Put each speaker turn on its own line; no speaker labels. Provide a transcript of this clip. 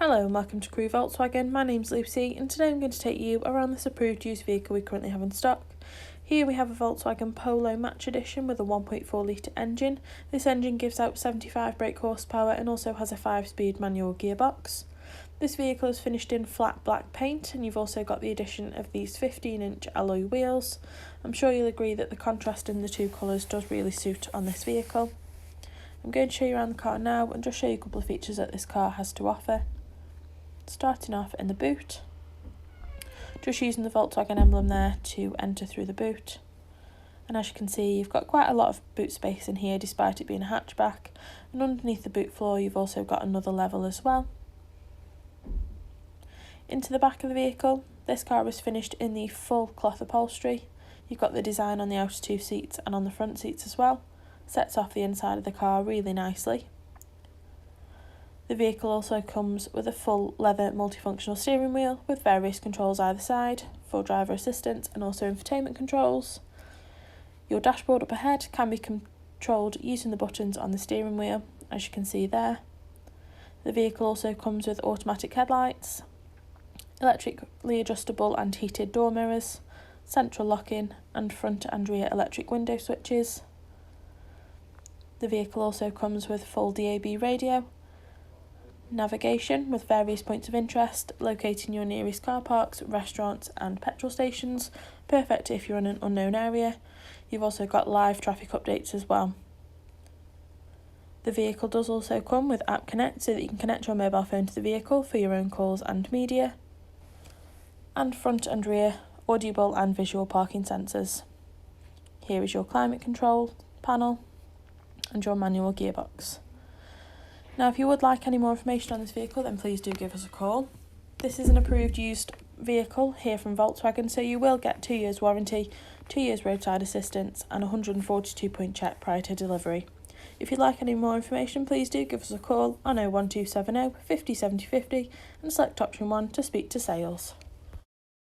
Hello and welcome to Crewe Volkswagen. My name's Lucy and today I'm going to take you around this approved used vehicle we currently have in stock. Here we have a Volkswagen Polo Match Edition with a 1.4 litre engine. This engine gives out 75 brake horsepower and also has a 5-speed manual gearbox. This vehicle is finished in flat black paint and you've also got the addition of these 15-inch alloy wheels. I'm sure you'll agree that the contrast in the two colours does really suit on this vehicle. I'm going to show you around the car now and just show you a couple of features that this car has to offer. Starting off in the boot, just using the Volkswagen emblem there to enter through the boot, and as you can see you've got quite a lot of boot space in here despite it being a hatchback, and underneath the boot floor you've also got another level as well. Into the back of the vehicle, this car was finished in the full cloth upholstery. You've got the design on the outer two seats and on the front seats as well. Sets off the inside of the car really nicely. The vehicle also comes with a full leather multifunctional steering wheel with various controls either side, for driver assistance and also infotainment controls. Your dashboard up ahead can be controlled using the buttons on the steering wheel, as you can see there. The vehicle also comes with automatic headlights, electrically adjustable and heated door mirrors, central locking and front and rear electric window switches. The vehicle also comes with full DAB radio, navigation with various points of interest, locating your nearest car parks, restaurants and petrol stations, perfect if you're in an unknown area. You've also got live traffic updates as well. The vehicle does also come with App Connect so that you can connect your mobile phone to the vehicle for your own calls and media, and front and rear audible and visual parking sensors. Here is your climate control panel and your manual gearbox. Now, if you would like any more information on this vehicle, then please do give us a call. This is an approved used vehicle here from Volkswagen, so you will get 2 years warranty, 2 years roadside assistance and a 142-point check prior to delivery. If you'd like any more information, please do give us a call on 01270 50 70 50 and select option 1 to speak to sales.